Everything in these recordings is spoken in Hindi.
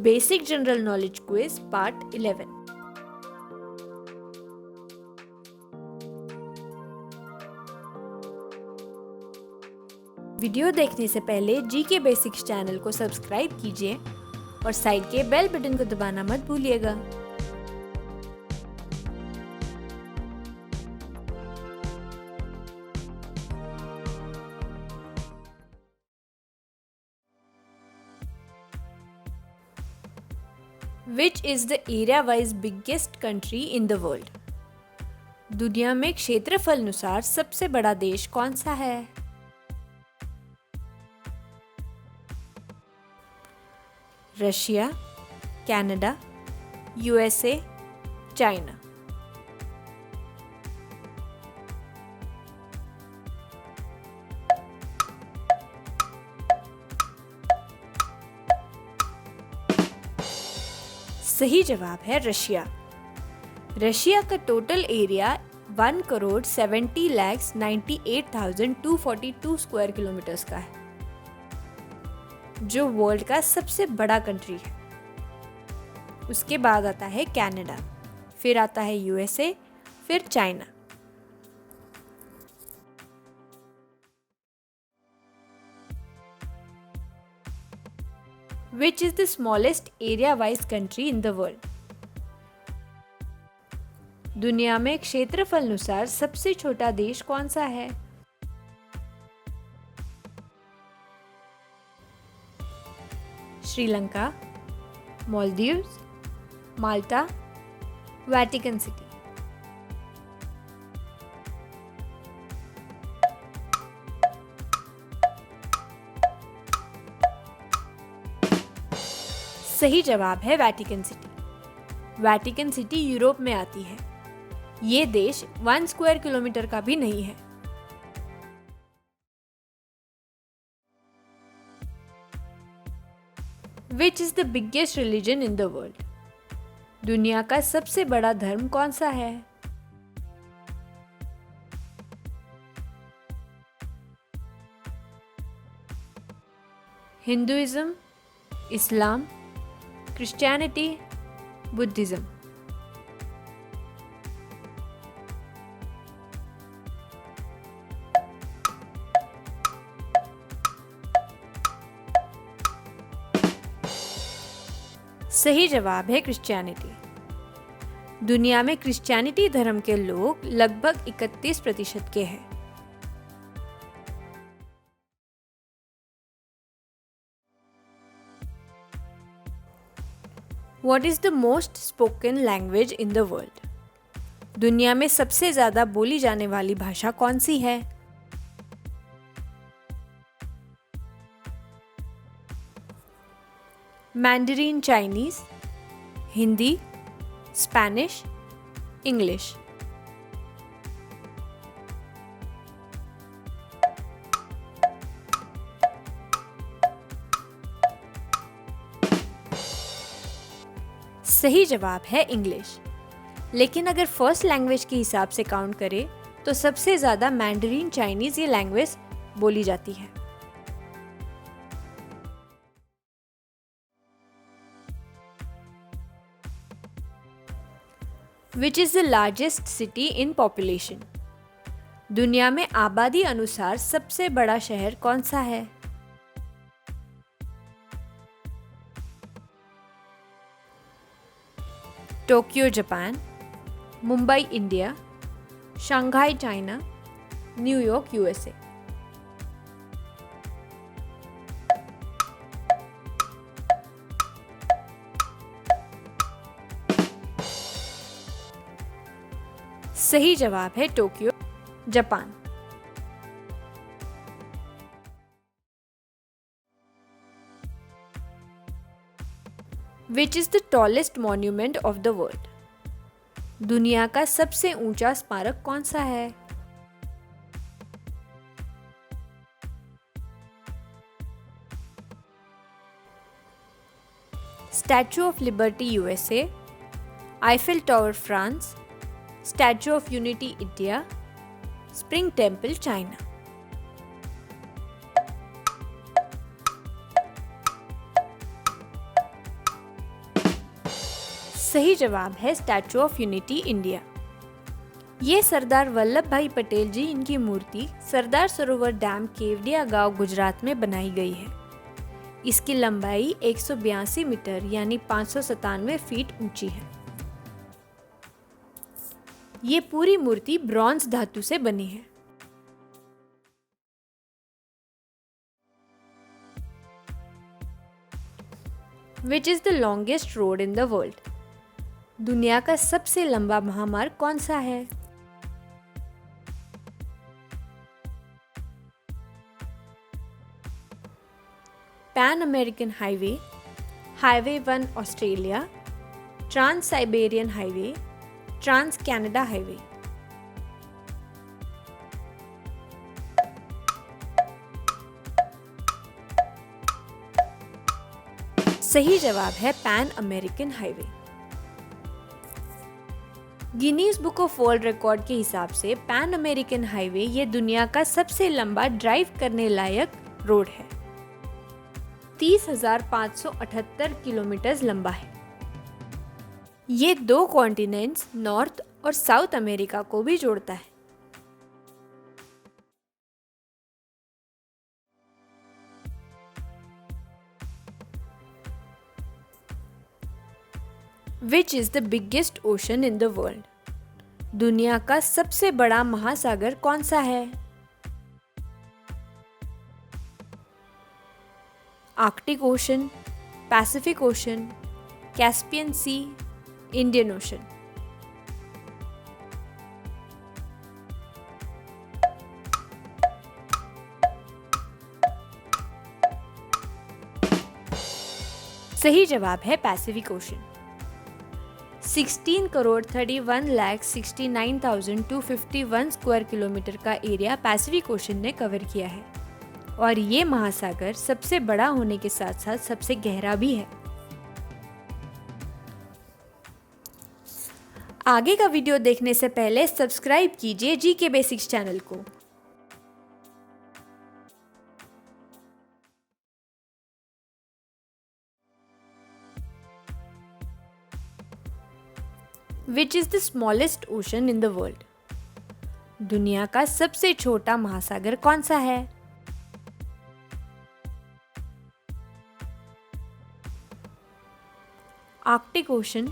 Basic General Knowledge Quiz Part 11. Video देखने से पहले जी के बेसिक्स चैनल को सब्सक्राइब कीजिए और साइड के बेल बटन को दबाना मत भूलिएगा। Which is the area-wise biggest country in the world? दुनिया में क्षेत्रफल अनुसार सबसे बड़ा देश कौन सा है? Russia, Canada, USA, China. सही जवाब है रशिया। रशिया का टोटल एरिया 1,70,98,242 स्क्वायर किलोमीटर्स का है, जो वर्ल्ड का सबसे बड़ा कंट्री है। उसके बाद आता है कनाडा, फिर आता है यूएसए, फिर China. Which is the smallest area-wise country in the world? दुनिया में क्षेत्रफल अनुसार सबसे छोटा देश कौन सा है? श्रीलंका, मालदीव्स, माल्टा, वेटिकन सिटी। सही जवाब है Vatican city. Vatican city Europe में आती है। ये देश 1 स्क्वायर किलोमीटर का भी नहीं है। Which is the biggest religion in the world? दुनिया का सबसे बड़ा धर्म कौन सा है? हिंदुइज्म, इस्लाम, क्रिश्चियनिटी, बुद्धिज्म। सही जवाब है क्रिश्चियनिटी। दुनिया में क्रिश्चियनिटी धर्म के लोग लगभग 31% के हैं। What is the most spoken language in the world? दुनिया में सबसे ज्यादा बोली जाने वाली भाषा कौन सी है? Mandarin Chinese, Hindi, Spanish, English. सही जवाब है इंग्लिश। लेकिन अगर फर्स्ट लैंग्वेज के हिसाब से काउंट करें तो सबसे ज्यादा मैंडरीन चाइनीज ये लैंग्वेज बोली जाती है। Which is the largest city in population? दुनिया में आबादी अनुसार सबसे बड़ा शहर कौन सा है? Tokyo Japan, Mumbai India, Shanghai China, New York USA. सही जवाब है Tokyo Japan. Which is the tallest monument of the world? दुनिया का सबसे ऊंचा स्मारक कौन सा है? Statue of liberty USA, Eiffel tower France, statue of unity India, spring temple China. सही जवाब है स्टैचू ऑफ यूनिटी इंडिया। ये सरदार वल्लभ भाई पटेल जी इनकी मूर्ति सरदार सरोवर डैम केवडिया गांव गुजरात में बनाई गई है। इसकी लंबाई 182 मीटर यानी 597 फीट ऊंची है। ये पूरी मूर्ति ब्रॉन्ज धातु से बनी है। Which is the longest road in the world? दुनिया का सबसे लंबा महामार्ग कौन सा है? Pan American highway, highway 1 Australia, trans Siberian highway, trans Canada highway. सही जवाब है Pan American highway. Guinness book of world record के हिसाब से पैन अमेरिकन हाईवे ये दुनिया का सबसे लंबा ड्राइव करने लायक रोड है। 30,578 किलोमीटर लंबा है। ये 2 कॉन्टिनेंट्स नॉर्थ और साउथ अमेरिका को भी जोड़ता है। Which is the biggest ocean in the world? दुनिया का सबसे बड़ा महासागर कौन सा है? Arctic ocean, Pacific ocean, Caspian sea, Indian ocean. सही जवाब है पैसिफिक ओशन। 16,31,69,251 स्क्वायर किलोमीटर का एरिया पैसिफिक ओशन ने कवर किया है और ये महासागर सबसे बड़ा होने के साथ साथ सबसे गहरा भी है। आगे का वीडियो देखने से पहले सब्सक्राइब कीजिए जीके बेसिक्स चैनल को। Which is the smallest ocean in the world? दुनिया का सबसे छोटा महासागर कौन सा है? Arctic ocean,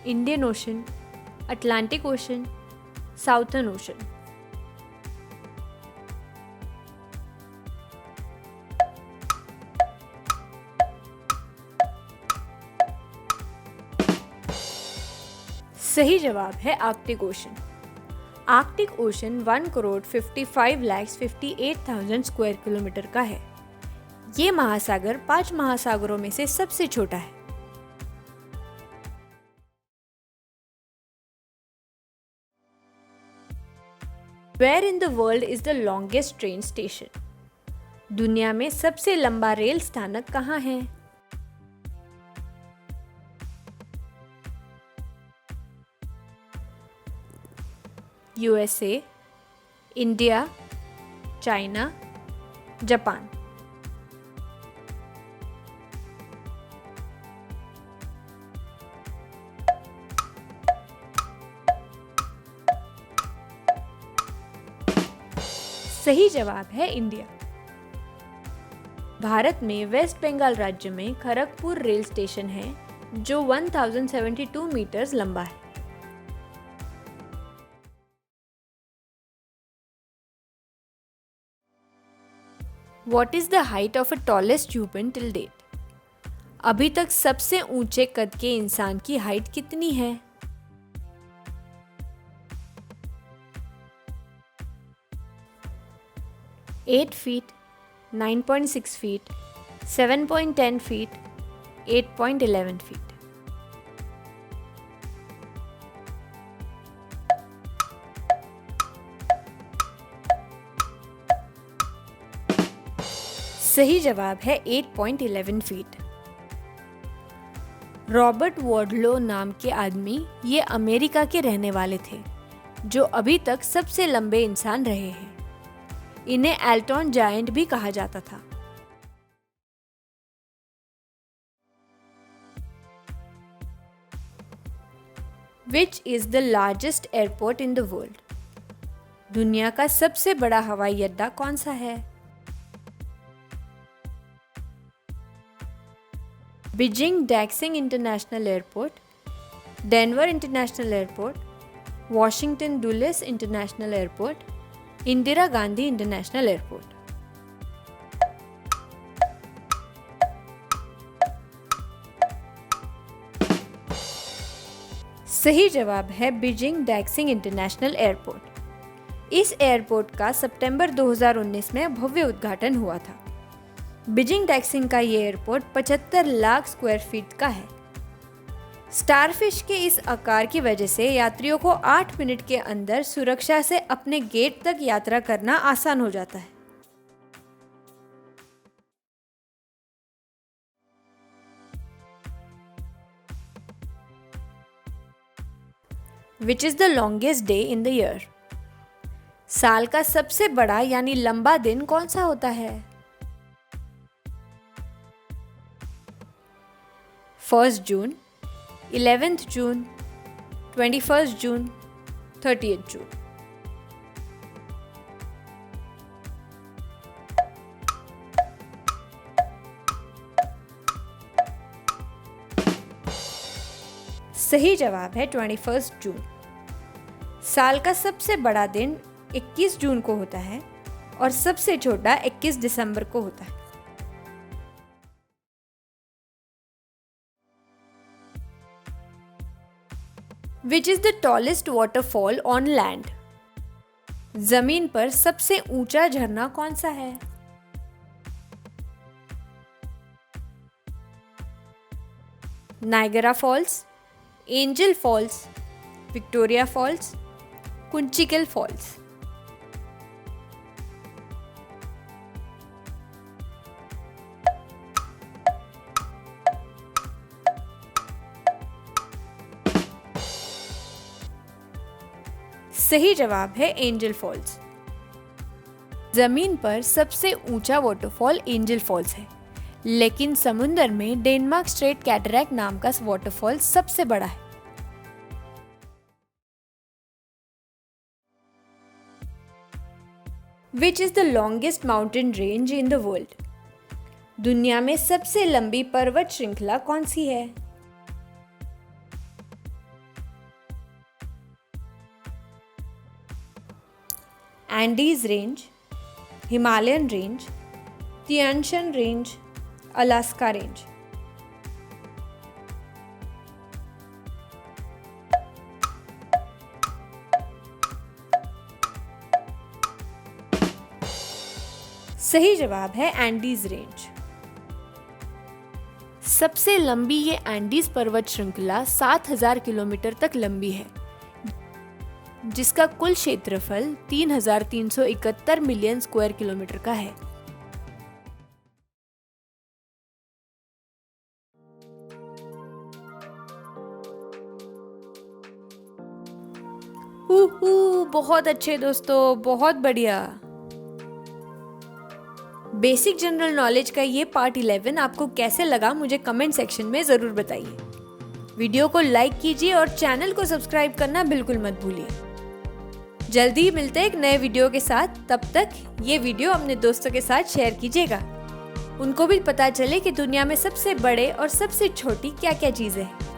Indian ocean, Atlantic ocean, southern ocean. सही जवाब है Arctic ocean. Arctic ocean 1,55,58,000 square kilometre का है। ये महासागर 5 महासागरों में से सबसे छोटा है। Where in the world is the longest train station? दुनिया में सबसे लंबा रेल स्थानक कहाँ है? USA, India, China, Japan. सही जवाब है इंडिया। भारत में वेस्ट बंगाल राज्य में खड़गपुर रेल स्टेशन है जो 1072 मीटर्स लंबा है। What is the height of a tallest human till date? अभी तक सबसे ऊंचे कद के इंसान की हाइट कितनी है? Eight feet, 9.6 feet, 7.10 feet, 8.11 feet. सही जवाब है 8.11 फीट। रॉबर्ट वार्डलो नाम के आदमी ये अमेरिका के रहने वाले थे जो अभी तक सबसे लंबे इंसान रहे हैं। इन्हें एल्टन जायंट भी कहा जाता था। Which is the largest airport in the world? दुनिया का सबसे बड़ा हवाई अड्डा कौन सा है? Beijing Daxing international airport, Denver international airport, Washington Dulles international airport, Indira Gandhi international airport. सही जवाब है बीजिंग डैक्सिंग इंटरनेशनल एयरपोर्ट। इस एयरपोर्ट का सितंबर 2019 में भव्य उद्घाटन हुआ था। बीजिंग डैक्सिंग का ये एयरपोर्ट 75 लाख स्क्वायर फीट का है। स्टारफिश के इस आकार की वजह से यात्रियों को 8 मिनट के अंदर सुरक्षा से अपने गेट तक यात्रा करना आसान हो जाता है। Which is the longest day in the year? साल का सबसे बड़ा यानी लंबा दिन कौन सा होता है? 1 जून, 11 जून, 21 जून, 30 जून। सही जवाब है 21 जून। साल का सबसे बड़ा दिन 21 जून को होता है और सबसे छोटा 21 दिसंबर को होता है। Which is the tallest waterfall on land? जमीन पर सबसे ऊंचा झरना कौन सा है? Niagara falls, Angel falls, Victoria falls, Kunchikal falls. सही जवाब है एंजल फॉल्स। जमीन पर सबसे ऊंचा वाटरफॉल एंजल फॉल्स है, लेकिन समुंदर में डेनमार्क स्ट्रेट कैटरैक्ट नाम का वाटरफॉल सबसे बड़ा है। Which is the longest mountain range in the world? दुनिया में सबसे लंबी पर्वत श्रृंखला कौन सी है? Andes range, Himalayan range, Tianshan range, Alaska range. सही जवाब है एंडीज रेंज। सबसे लंबी ये एंडीज पर्वत श्रृंखला 7000 किलोमीटर तक लंबी है, जिसका कुल क्षेत्रफल 3371 मिलियन स्क्वायर किलोमीटर का है। बहुत अच्छे दोस्तों, बहुत बढ़िया। बेसिक जनरल नॉलेज का ये पार्ट 11 आपको कैसे लगा मुझे कमेंट सेक्शन में ज़रूर बताइए। वीडियो को लाइक कीजिए और चैनल को सब्सक्राइब करना बिल्कुल मत भूलिए। जल्दी ही मिलते हैं एक नए वीडियो के साथ। तब तक ये वीडियो अपने दोस्तों के साथ शेयर कीजिएगा, उनको भी पता चले कि दुनिया में सबसे बड़े और सबसे छोटी क्या क्या चीज़ें हैं।